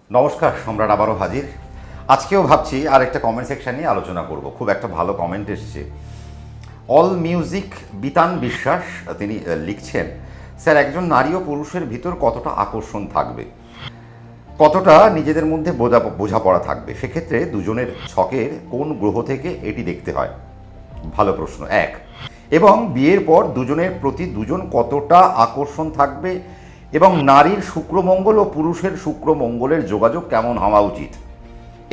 নমস্কার, সম্রাট আবারও হাজির। আজকেও ভাবছি আর একটা কমেন্ট সেকশন নিয়ে আলোচনা করব। খুব একটা ভালো কমেন্ট এসেছে। অল মিউজিক বিতান বিশ্বাস তিনি লিখছেন, স্যার একজন নারী ও পুরুষের ভিতর কতটা আকর্ষণ থাকবে, কতটা নিজেদের মধ্যে বোঝাপড়া থাকবে, সেক্ষেত্রে দুজনের ছকের কোন গ্রহ থেকে এটি দেখতে হয়? ভালো প্রশ্ন। এক, এবং বিয়ের পর দুজনের প্রতি দুজন কতটা আকর্ষণ থাকবে এবং নারীর শুক্রমঙ্গল ও পুরুষের শুক্রমঙ্গলের যোগাযোগ কেমন হওয়া উচিত,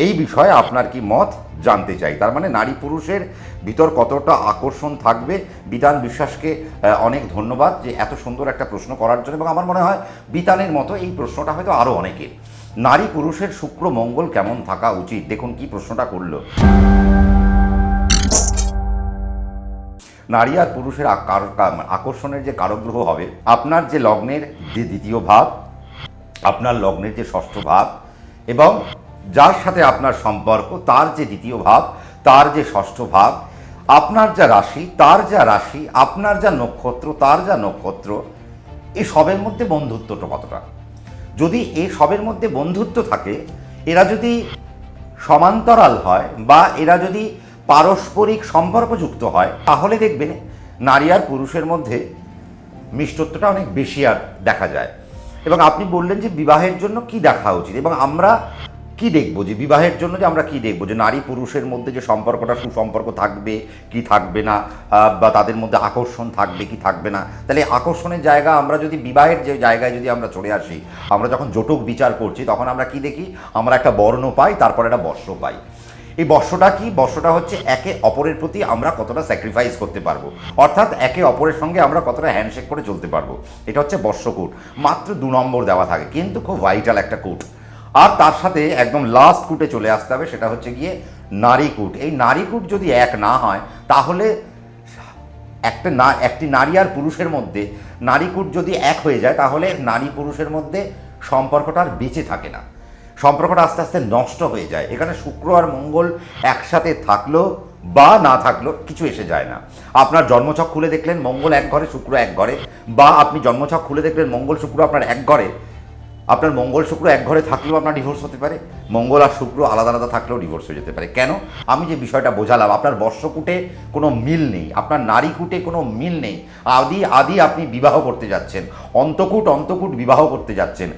এই বিষয়ে আপনার কি মত জানতে চাই। তার মানে নারী পুরুষের ভিতর কতটা আকর্ষণ থাকবে। বিতান বিশ্বাসকে অনেক ধন্যবাদ যে এত সুন্দর একটা প্রশ্ন করার জন্য, এবং আমার মনে হয় বিতানের মতো এই প্রশ্নটা হয়তো আরও অনেকের। নারী পুরুষের শুক্র মঙ্গল কেমন থাকা উচিত, দেখুন কি প্রশ্নটা করলো। নারী আর পুরুষের আকর্ষণের যে কারগ্রহ হবে আপনার যে লগ্নের যে দ্বিতীয় ভাব, আপনার লগ্নের যে ষষ্ঠ ভাব, এবং যার সাথে আপনার সম্পর্ক তার যে দ্বিতীয় ভাব, তার যে ষষ্ঠ ভাব, আপনার যা রাশি তার যা রাশি, আপনার যা নক্ষত্র তার যা নক্ষত্র, এই সবের মধ্যে বন্ধুত্বটা কতটা। যদি এই সবের মধ্যে বন্ধুত্ব থাকে, এরা যদি সমান্তরাল হয় বা এরা যদি পারস্পরিক সম্পর্কযুক্ত হয়, তাহলে দেখবেন নারী আর পুরুষের মধ্যে মিষ্টত্বটা অনেক বেশি আর দেখা যায়। এবং আপনি বললেন যে বিবাহের জন্য কি দেখা উচিত, এবং আমরা কি দেখব, যে বিবাহের জন্য যে আমরা কি দেখব, যে নারী পুরুষের মধ্যে যে সম্পর্কটা সুসম্পর্ক থাকবে কি থাকবে না, বা তাদের মধ্যে আকর্ষণ থাকবে কি থাকবে না। তাহলে আকর্ষণের জায়গা আমরা যদি বিবাহের যে জায়গায় যদি আমরা চলে আসি, আমরা যখন জটক বিচার করছি তখন আমরা কি দেখি, আমরা একটা বর্ণ পাই, তারপর একটা বর্ষ পাই। এই বর্ষটা কি, বর্ষটা হচ্ছে একে অপরের প্রতি আমরা কতটা স্যাক্রিফাইস করতে পারবো, অর্থাৎ একে অপরের সঙ্গে আমরা কতটা হ্যান্ডশেক করে চলতে পারবো। এটা হচ্ছে বর্ষকূট। মাত্র 2 নম্বর দেওয়া থাকে, কিন্তু খুব ভাইটাল একটা কূট। আর তার সাথে একদম লাস্ট কূটে চলে আসতে হবে, সেটা হচ্ছে গিয়ে নারীকূট। এই নারীকূট যদি এক না হয়, তাহলে একটি নারী আর পুরুষের মধ্যে নারীকূট যদি এক হয়ে যায়, তাহলে নারী পুরুষের মধ্যে সম্পর্কটা আর বেঁচে থাকে না, সম্পর্কটা আস্তে আস্তে নষ্ট হয়ে যায়। এখানে শুক্র আর মঙ্গল একসাথে থাকলো বা না থাকলো কিছু এসে যায় না। আপনার জন্মছক খুলে দেখলেন মঙ্গল এক ঘরে শুক্র এক ঘরে, বা আপনি জন্মছক খুলে দেখলেন মঙ্গল শুক্র আপনার এক ঘরে, আপনার মঙ্গল শুক্র এক ঘরে থাকলেও আপনার ডিভোর্স হতে পারে, মঙ্গল আর শুক্র আলাদা আলাদা থাকলেও ডিভোর্স হয়ে যেতে পারে। কেন? আমি যে বিষয়টা বোঝালাম, আপনার বর্ষকূটে কোনো মিল নেই, আপনার নারীকূটে কোনো মিল নেই। আদি আপনি বিবাহ করতে যাচ্ছেন, অন্তকূট বিবাহ করতে যাচ্ছেন,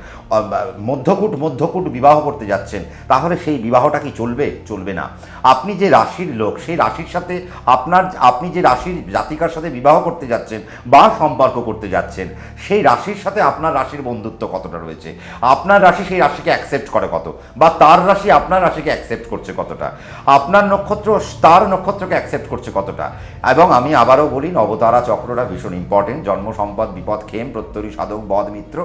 মধ্যকূট বিবাহ করতে যাচ্ছেন, তাহলে সেই বিবাহটা কি চলবে না। আপনি যে রাশির লোক, সেই রাশির সাথে আপনি যে রাশির জাতিকার সাথে বিবাহ করতে যাচ্ছেন বা সম্পর্ক করতে যাচ্ছেন, সেই রাশির সাথে আপনার রাশির বন্ধুত্ব কতটা রয়েছে, আপনার রাশি সেই রাশিকে অ্যাকসেপ্ট করে কত, বা তার রাশি আপনার রাশিকে অ্যাকসেপ্ট করছে কতটা, আপনার নক্ষত্র তার নক্ষত্রকে অ্যাকসেপ্ট করছে কতটা। এবং আমি আবারও বলি, নবতারা চক্রটা ভীষণ ইম্পর্টেন্ট। জন্ম, সম্পদ, বিপদ, ক্ষেম, প্রত্যরী, সাধক, বদ, মিত্র,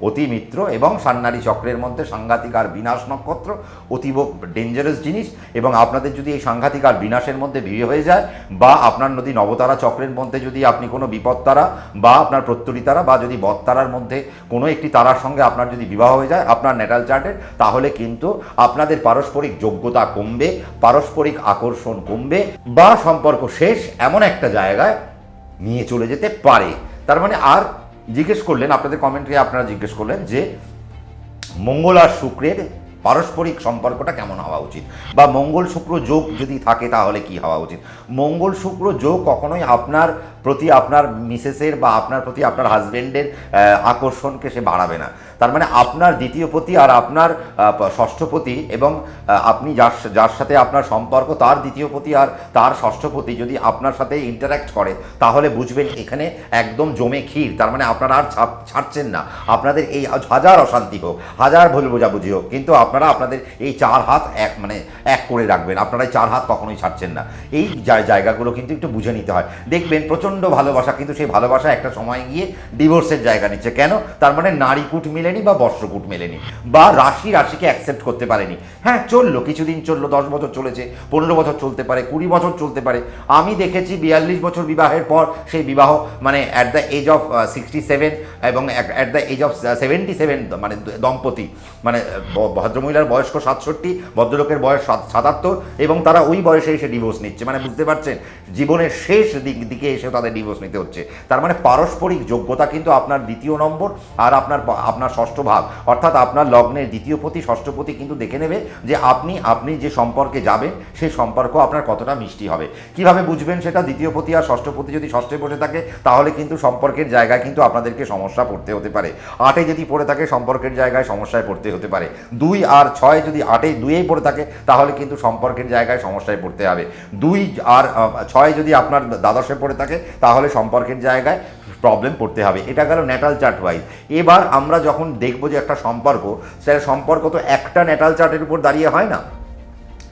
অতি মিত্র, এবং সান্নারী চক্রের মধ্যে সাংঘাতিক আর বিনাশ নক্ষত্র অতীব ডেঞ্জারাস জিনিস। এবং আপনাদের যদি এই সাংঘাতিক আর বিনাশের মধ্যে বিয়ে হয়ে যায়, বা আপনার নদী নবতারা চক্রের মধ্যে যদি আপনি কোনো বিপদ তারা বা আপনার প্রত্যরী তারা বা যদি বদ তারার মধ্যে কোনো একটি তারার সঙ্গে আপনার যদি বিবাহ হয়ে যায় আপনার ন্যাটাল চার্টের, তাহলে কিন্তু আপনাদের পারস্পরিক যোগ্যতা কমবে, পারস্পরিক আকর্ষণ কমবে, বা সম্পর্ক শেষ এমন একটা জায়গায় নিয়ে চলে যেতে পারে। তার মানে আর জিজ্ঞেস করলেন, আপনাদের কমেন্টে আপনারা জিজ্ঞেস করলেন যে মঙ্গল আর শুক্রের পারস্পরিক সম্পর্কটা কেমন হওয়া উচিত, বা মঙ্গল শুক্র যোগ যদি থাকে তাহলে কি হওয়া উচিত। মঙ্গল শুক্র যোগ কখনোই আপনার প্রতি আপনার মিসেসের বা আপনার প্রতি আপনার হাজব্যান্ডের আকর্ষণকে সে বাড়াবে না। তার মানে আপনার দ্বিতীয়পতি আর আপনার ষষ্ঠপতি, এবং আপনি যার সাথে আপনার সম্পর্ক তার দ্বিতীয়পতি আর তার ষষ্ঠপতি যদি আপনার সাথে ইন্টারাক্ট করে, তাহলে বুঝবেন এখানে একদম জমে ক্ষীর। তার মানে আপনারা আর ছাড়ছেন না। আপনাদের এই হাজার অশান্তি হোক, হাজার ভুল বোঝাবুঝি হোক, কিন্তু আপনারা আপনাদের এই 4 হাত এক করে রাখবেন। আপনারা এই 4 হাত কখনোই ছাড়ছেন না। এই জায়গাগুলো কিন্তু একটু বুঝে নিতে হয়। দেখবেন প্রচণ্ড ভালোবাসা, কিন্তু সেই ভালোবাসা একটা সময় গিয়ে ডিভোর্সের জায়গা নিচ্ছে। কেন? তার মানে নারীকূট মেলেনি বা বর্ষকূট মেলেনি, বা রাশিকে অ্যাকসেপ্ট করতে পারেনি। হ্যাঁ, চললো, কিছুদিন চললো, 10 বছর চলেছে, 15 বছর চলতে পারে, 20 বছর চলতে পারে। আমি দেখেছি 42 বছর বিবাহের পর সেই বিবাহ মানে অ্যাট দ্য এজ অফ 67 এবং অ্যাট দ্য এজ অফ 77 মানে দম্পতি, মানে ভদ্রমহিলার বয়স 67, ভদ্রলোকের বয়স 77, এবং তারা ওই বয়সে এসে ডিভোর্স নিচ্ছে। মানে বুঝতে পারছেন, জীবনের শেষ দিকে এসেও তাদের ডিভোর্স নিতে হচ্ছে। তার মানে পারস্পরিক যোগ্যতা কিন্তু আপনার দ্বিতীয় নম্বর আর আপনার ষষ্ঠ ভাব অর্থাৎ আপনার লগ্নের দ্বিতীয়পতি ষষ্ঠপতি কিন্তু দেখে নেবে যে আপনি যে সম্পর্কে যাবেন সেই সম্পর্ক আপনার কতটা মিষ্টি হবে। কিভাবে বুঝবেন সেটা? দ্বিতীয়পতি আর ষষ্ঠপতি যদি ষষ্ঠে বসে থাকে তাহলে কিন্তু সম্পর্কের জায়গায় কিন্তু আপনাদেরকে সমস্যা পড়তে হতে পারে। 8-এ যদি পড়ে থাকে সম্পর্কের জায়গায় সমস্যায় পড়তে হতে পারে। 2 আর 6 যদি 8-এ 2-এই পড়ে থাকে তাহলে কিন্তু সম্পর্কের জায়গায় সমস্যায় পড়তে হবে। 2 আর 6 যদি আপনার দ্বাদশে পড়ে থাকে তাহলে সম্পর্কের জায়গায় প্রবলেম পড়তে হবে। এটা গেল ন্যাটাল চার্ট ওয়াইজ। এবার আমরা যখন দেখব যে একটা সম্পর্ক, সেটা সম্পর্ক তো একটা ন্যাটাল চার্টের উপর দাঁড়িয়ে হয় না,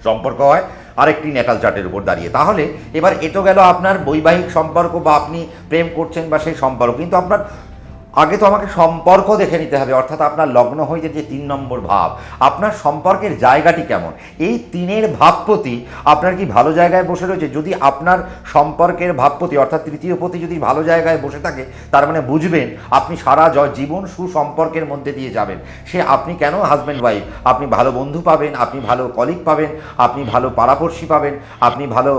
সম্পর্ক হয় আরেকটি ন্যাটাল চার্টের উপর দাঁড়িয়ে। তাহলে এবার এটো গেল আপনার বৈবাহিক সম্পর্ক বা আপনি প্রেম করছেন বা সেই সম্পর্ক, কিন্তু আপনার আগে তো আমাকে সম্পর্ক দেখে নিতে হবে, অর্থাৎ আপনার লগ্ন হইতে যে 3 নম্বর ভাব, আপনার সম্পর্কের জায়গাটি কেমন। এই 3-এর ভাবপতি আপনার কি ভালো জায়গায় বসে রয়েছে? যদি আপনার সম্পর্কের ভাবপতি অর্থাৎ তৃতীয়পতি যদি ভালো জায়গায় বসে থাকে তার মানে বুঝবেন আপনি সারা জীবন সুসম্পর্কের মধ্যে দিয়ে যাবেন। সে আপনি কেন হাজব্যান্ড ওয়াইফ, আপনি ভালো বন্ধু পাবেন, আপনি ভালো কলিগ পাবেন, আপনি ভালো পাড়াপড়শি পাবেন, আপনি ভালো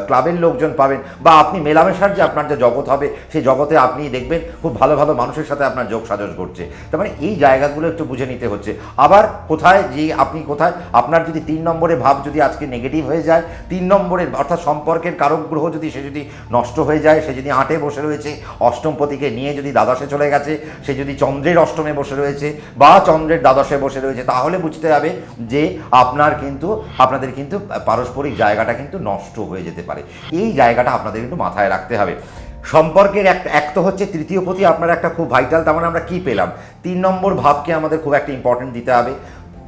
ক্লাবের লোকজন পাবেন, বা আপনি মেলামেশার যে আপনার যে জগৎ হবে সেই জগতে আপনি দেখবেন খুব ভালো ভালো মানুষের সাথে আপনার যোগ সাজস ঘটছে। তার মানে এই জায়গাগুলো একটু বুঝে নিতে হচ্ছে। আবার কোথায় যে আপনি কোথায় আপনার যদি 3 নম্বরে ভাব যদি আজকে নেগেটিভ হয়ে যায়, 3 নম্বরের অর্থাৎ সম্পর্কের কারক গ্রহ যদি সে যদি নষ্ট হয়ে যায়, সে যদি 8-এ বসে রয়েছে, অষ্টমপতিকে নিয়ে যদি দ্বাদশে চলে গেছে, সে যদি চন্দ্রের অষ্টমে বসে রয়েছে বা চন্দ্রের দ্বাদশে বসে রয়েছে, তাহলে বুঝতে হবে যে আপনাদের কিন্তু পারস্পরিক জায়গাটা কিন্তু নষ্ট হয়ে যেতে পারে। এই জায়গাটা আপনাদের কিন্তু মাথায় রাখতে হবে। সম্পর্কের এক তো হচ্ছে তৃতীয়পতি আপনার একটা খুব ভাইটাল, তার মানে আমরা কী পেলাম? 3 নম্বর ভাবকে আমাদের খুব একটা ইম্পর্টেন্ট দিতে হবে,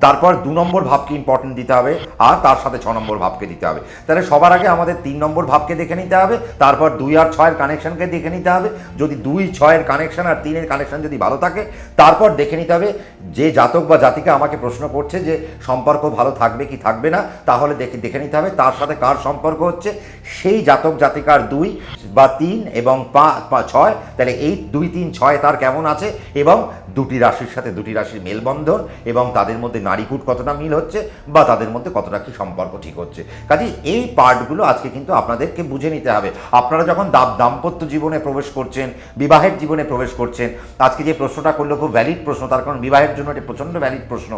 তারপর 2 নম্বর ভাবকে ইম্পর্টেন্ট দিতে হবে, আর তার সাথে 6 নম্বর ভাবকে দিতে হবে। তাহলে সবার আগে আমাদের 3 নম্বর ভাবকে দেখে নিতে হবে, তারপর 2 আর 6-এর কানেকশনকে দেখে নিতে হবে। যদি 2-6-এর কানেকশন আর 3-এর কানেকশন যদি ভালো থাকে, তারপর দেখে নিতে হবে যে জাতক বা জাতিকা আমাকে প্রশ্ন করছে যে সম্পর্ক ভালো থাকবে কি থাকবে না, তাহলে দেখে নিতে হবে তার সাথে কার সম্পর্ক হচ্ছে, সেই জাতক জাতিকার 2 বা 3 এবং 6, তাহলে এই 2, 3, 6 তার কেমন আছে, এবং দুটি রাশির সাথে দুটি রাশির মেলবন্ধন এবং তাদের মধ্যে নারীকূট কতটা মিল হচ্ছে বা তাদের মধ্যে কতটা কি সম্পর্ক ঠিক হচ্ছে। কাজে এই পার্টগুলো আজকে কিন্তু আপনাদেরকে বুঝে নিতে হবে। আপনারা যখন দাম্পত্য জীবনে প্রবেশ করছেন, বিবাহের জীবনে প্রবেশ করছেন, আজকে যে প্রশ্নটা করলো খুব ভ্যালিড প্রশ্ন, তার কারণ বিবাহের জন্য এটি প্রচণ্ড ভ্যালিড প্রশ্ন।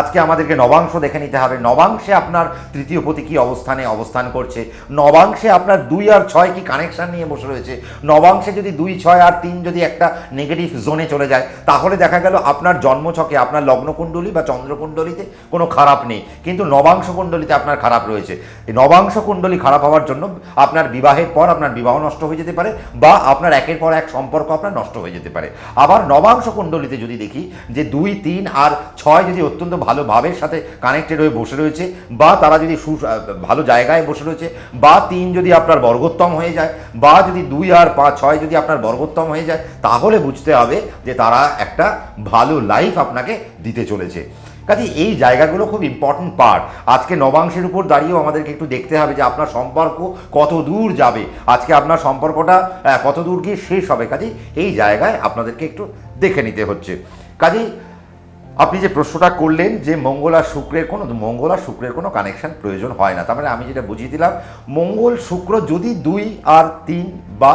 আজকে আমাদেরকে নবাংশ দেখে নিতে হবে। নবাংশে আপনার তৃতীয়পতি কী অবস্থানে অবস্থান করছে, নবাংশে আপনার 2 আর 6 কি কানেকশান নিয়ে বসে রয়েছে। নবাংশে যদি 2, 6 আর 3 যদি একটা নেগেটিভ জোনে চলে যায়, তাহলে দেখা গেল আপনার জন্মছকে আপনার লগ্নকুণ্ডলী বা চন্দ্রকুণ্ডলীতে কোনো খারাপ নেই, কিন্তু নবাংশ কুণ্ডলীতে আপনার খারাপ রয়েছে। এই নবাংশ কুণ্ডলী খারাপ হওয়ার জন্য আপনার বিবাহের পর আপনার বিবাহ নষ্ট হয়ে যেতে পারে, বা আপনার একের পর এক সম্পর্ক আপনার নষ্ট হয়ে যেতে পারে। আবার নবাংশ কুণ্ডলীতে যদি দেখি যে 2, 3 আর 6 যদি অত্যন্ত ভালো ভাবের সাথে কানেক্টেড হয়ে বসে রয়েছে, বা তারা যদি ভালো জায়গায় বসে রয়েছে, বা 3 যদি আপনার বর্গোত্তম হয়ে যায়, বা যদি 2 আর 5, 6 যদি আপনার বর্গোত্তম হয়ে যায়, তাহলে বুঝতে হবে যে তারা একটা ভালো লাইফ আপনাকে দিতে চলেছে। কাজে এই জায়গাগুলো খুব ইম্পর্টেন্ট পার্ট। আজকে নবাংশের উপর দাঁড়িয়েও আমাদেরকে একটু দেখতে হবে যে আপনার সম্পর্ক কত দূর যাবে, আজকে আপনার সম্পর্কটা কত দূর গিয়ে শেষ হবে। কাজে এই জায়গায় আপনাদেরকে একটু দেখে নিতে হচ্ছে। কাজেই আপনি যে প্রশ্নটা করলেন যে মঙ্গল আর শুক্রের কোনো কানেকশন প্রয়োজন হয় না, তার মানে আমি যেটা বুঝিয়ে দিলাম, মঙ্গল শুক্র যদি 2 আর 3 বা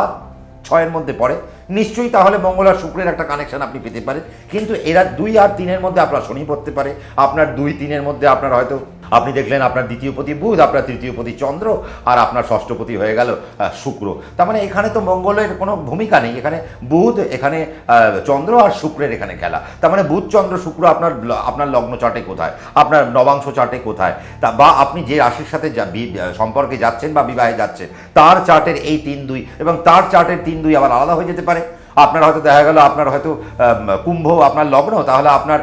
6-এর মধ্যে পড়ে, নিশ্চয়ই তাহলে মঙ্গল আর শুক্রের একটা কানেকশন আপনি পেতে পারেন। কিন্তু এরা 2 আর 3-এর মধ্যে আপনার শনি পড়তে পারে, আপনার 2, 3-এর মধ্যে আপনার হয়তো আপনি দেখলেন আপনার দ্বিতীয়পতি বুধ, আপনার তৃতীয়পতি চন্দ্র, আর আপনার ষষ্ঠপতি হয়ে গেল শুক্র। তার মানে এখানে তো মঙ্গলের কোনো ভূমিকা নেই, এখানে বুধ, এখানে চন্দ্র আর শুক্রের এখানে খেলা। তার মানে বুধ, চন্দ্র, শুক্র আপনার লগ্ন চার্টে কোথায়, আপনার নবাংশ চার্টে কোথায়, বা আপনি যে রাশির সাথে সম্পর্কে যাচ্ছেন বা বিবাহে যাচ্ছেন তার চার্টের এই 3, 2 এবং তার চার্টের 3, 2 আবার আলাদা হয়ে যেতে পারে। আপনার হয়তো দেখা গেল আপনার হয়তো কুম্ভ আপনার লগ্ন, তাহলে আপনার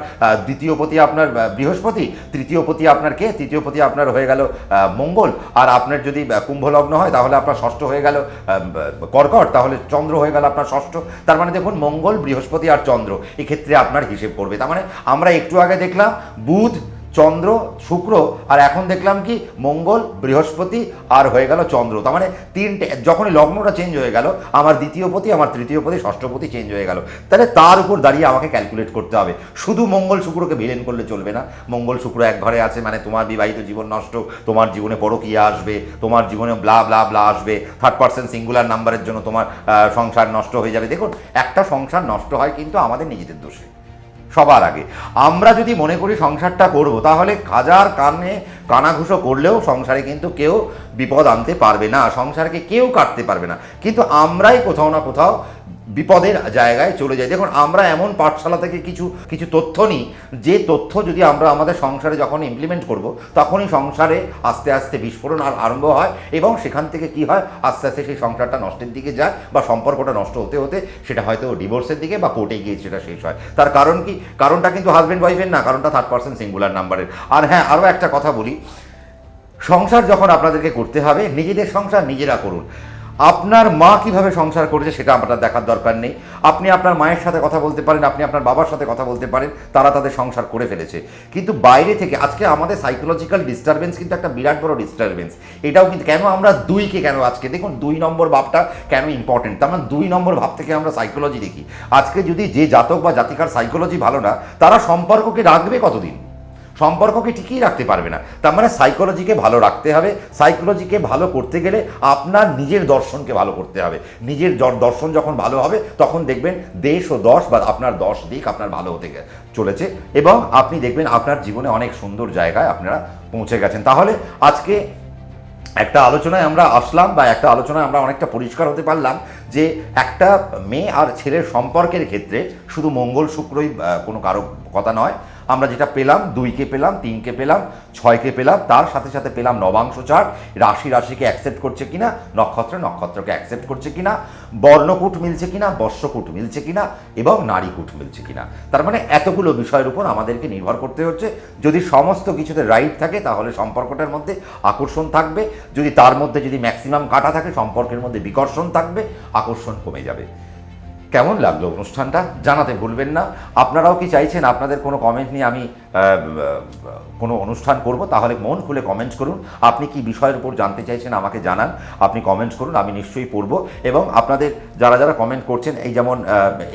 দ্বিতীয়পতি আপনার বৃহস্পতি, তৃতীয়পতি আপনার কে, তৃতীয়পতি আপনার হয়ে গেল মঙ্গল, আর আপনার যদি কুম্ভ লগ্ন হয় তাহলে আপনার ষষ্ঠ হয়ে গেল কর্কট, তাহলে চন্দ্র হয়ে গেল আপনার ষষ্ঠ। তার মানে দেখুন মঙ্গল, বৃহস্পতি আর চন্দ্র এক্ষেত্রে আপনার হিসেব করবে। তার মানে আমরা একটু আগে দেখলাম বুধ, চন্দ্র, শুক্র, আর এখন দেখলাম কি মঙ্গল, বৃহস্পতি আর হয়ে গেল চন্দ্র। তার মানে 3টে, যখনই লগ্নটা চেঞ্জ হয়ে গেল, আমার দ্বিতীয়পতি, আমার তৃতীয়পতি, ষষ্ঠপতি চেঞ্জ হয়ে গেল। তাহলে তার উপর দাঁড়িয়ে আমাকে ক্যালকুলেট করতে হবে। শুধু মঙ্গল শুক্রকে ভিলেন করলে চলবে না। মঙ্গল শুক্র এক ঘরে আছে মানে তোমার বিবাহিত জীবন নষ্ট, তোমার জীবনে পরকীয়া আসবে, তোমার জীবনে ব্লা ব্লা ব্লা আসবে, 3rd পারসন সিঙ্গুলার নাম্বারের জন্য তোমার সংসার নষ্ট হয়ে যাবে। দেখুন একটা সংসার নষ্ট হয় কিন্তু আমাদের নিজেদের দোষে, সবার আগে। আমরা যদি মনে করি সংসারটা করব, তাহলে হাজার কানাঘুষো করলেও সংসারে কিন্তু কেউ বিপদ আনতে পারবে না, সংসারকে কেউ কাটতে পারবে না। কিন্তু আমরাই কোথাও না কোথাও বিপদের জায়গায় চলে যাই। দেখুন, আমরা এমন পাঠশালা থেকে কিছু কিছু তথ্য নিই, যে তথ্য যদি আমরা আমাদের সংসারে যখন ইমপ্লিমেন্ট করব, তখনই সংসারে আস্তে আস্তে বিস্ফোরণ আরম্ভ হয়, এবং সেখান থেকে কি হয়, আস্তে আস্তে সেই সংসারটা নষ্টের দিকে যায়, বা সম্পর্কটা নষ্ট হতে হতে সেটা হয়তো ডিভোর্সের দিকে বা কোর্টে গিয়ে সেটা শেষ হয়। তার কারণ কি? কারণটা কিন্তু হাজব্যান্ড ওয়াইফের না, কারণটা থার্ড পার্সন সিঙ্গুলার নাম্বারের। আর হ্যাঁ, আরও একটা কথা বলি, সংসার যখন আপনাদেরকে করতে হবে, নিজেদের সংসার নিজেরা করুন। আপনার মা কিভাবে সংসার করেছে সেটা আপনার দেখার দরকার নেই। আপনি আপনার মায়ের সাথে কথা বলতে পারেন, আপনি আপনার বাবার সাথে কথা বলতে পারেন, তারা তাদের সংসার করে ফেলেছে। কিন্তু বাইরে থেকে আজকে আমাদের সাইকোলজিক্যাল ডিস্টারবেন্স কিন্তু একটা বিরাট বড় ডিস্টারবেন্স। এটাও কিন্তু কেন আমরা দুইকে কেন আজকে দেখুন 2 নম্বর ভাবটা কেন ইম্পর্টেন্ট, তার মানে 2 নম্বর ভাব থেকে আমরা সাইকোলজি দেখি। আজকে যদি যে জাতক বা জাতিকার সাইকোলজি ভালো না, তারা সম্পর্ককে রাখবে কতদিন? সম্পর্ককে টিকিয়ে রাখতে পারবে না। তার মানে সাইকোলজিকে ভালো রাখতে হবে। সাইকোলজিকে ভালো করতে গেলে আপনার নিজের দর্শনকে ভালো করতে হবে। নিজের দর্শন যখন ভালো হবে, তখন দেখবেন দেশ ও দশ বা আপনার 10 দিক আপনার ভালো হতে চলেছে, এবং আপনি দেখবেন আপনার জীবনে অনেক সুন্দর জায়গায় আপনারা পৌঁছে গেছেন। তাহলে আজকে একটা আলোচনায় আমরা আসলাম, বা একটা আলোচনায় আমরা অনেকটা পরিষ্কার হতে পারলাম যে একটা মেয়ে আর ছেলের সম্পর্কের ক্ষেত্রে শুধু মঙ্গল শুক্রই কোনো কারো কথা নয়। আমরা যেটা পেলাম, 2কে পেলাম, 3কে পেলাম, 6কে পেলাম, তার সাথে সাথে পেলাম নবাংশ চার্ট, রাশি রাশিকে অ্যাকসেপ্ট করছে কিনা, নক্ষত্র নক্ষত্রকে অ্যাকসেপ্ট করছে কিনা, বর্ণকূট মিলছে কিনা, বর্ষকূট মিলছে কিনা, এবং নারীকূট মিলছে কিনা। তার মানে এতগুলো বিষয়ের উপর আমাদেরকে নির্ভর করতে হচ্ছে। যদি সমস্ত কিছুতে রাইট থাকে, তাহলে সম্পর্কটার মধ্যে আকর্ষণ থাকবে। যদি তার মধ্যে যদি ম্যাক্সিমাম কাটা থাকে, সম্পর্কের মধ্যে বিকর্ষণ থাকবে, আকর্ষণ কমে যাবে। কেমন লাগলো অনুষ্ঠানটা জানাতে ভুলবেন না। আপনারাও কি চাইছেন আপনাদের কোনো কমেন্ট নিয়ে আমি কোনো অনুষ্ঠান করব? তাহলে মন খুলে কমেন্টস করুন। আপনি কি বিষয়ের উপর জানতে চাইছেন আমাকে জানান, আপনি কমেন্টস করুন, আমি নিশ্চয়ই পড়ব। এবং আপনাদের যারা যারা কমেন্ট করছেন, এই যেমন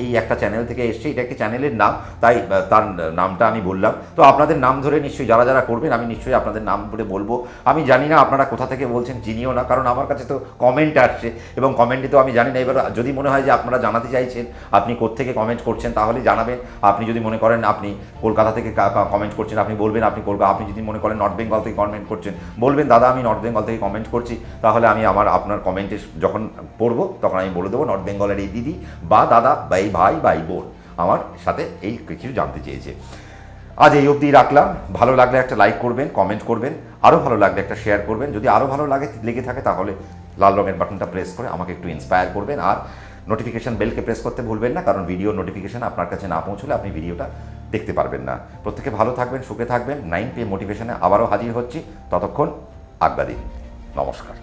এই একটা চ্যানেল থেকে এসছে, এটা একটি চ্যানেলের নাম, তাই তার নামটা আমি বললাম। তো আপনাদের নাম ধরে নিশ্চয়ই যারা যারা করবেন, আমি নিশ্চয়ই আপনাদের নাম বলে বলবো। আমি জানি না আপনারা কোথা থেকে বলছেন, চিনিও না, কারণ আমার কাছে তো কমেন্ট আসছে, এবং কমেন্টে তো আমি জানি না। এবার যদি মনে হয় যে আপনারা জানাতে চাইছেন, আপনি কোত্থেকে কমেন্ট করছেন তাহলে জানাবেন। আপনি যদি মনে করেন আপনি কলকাতা থেকে কমেন্ট করছেন, আপনি বলবেন আপনি আপনি যদি মনে করেন নর্থ বেঙ্গল থেকে কমেন্ট করছেন, বলবেন দাদা আমি নর্থ বেঙ্গল থেকে কমেন্ট করছি। তাহলে আমি আপনার কমেন্টে যখন পড়বো, তখন আমি বলে দেবো নর্থ বেঙ্গলের এই দিদি বা দাদা বা এই ভাই বা এই বোন আমার সাথে এই কিছু জানতে চেয়েছে। আজ এই অবধি রাখলাম। ভালো লাগলে একটা লাইক করবেন, কমেন্ট করবেন, আরও ভালো লাগলে একটা শেয়ার করবেন। যদি আরও ভালো লেগে থাকে, তাহলে লাল রঙের বাটনটা প্রেস করে আমাকে একটু ইন্সপায়ার করবেন। আর নোটিফিকেশান বেলকে প্রেস করতে ভুলবেন না, কারণ ভিডিও নোটিফিকেশান আপনার কাছে না পৌঁছলে আপনি ভিডিওটা দেখতে পারবেন না। প্রত্যেকে ভালো থাকবেন, সুখে থাকবেন। 9 PM মোটিভেশনে আবারও হাজির হচ্ছি। ততক্ষণ আজ্ঞা দিন। নমস্কার।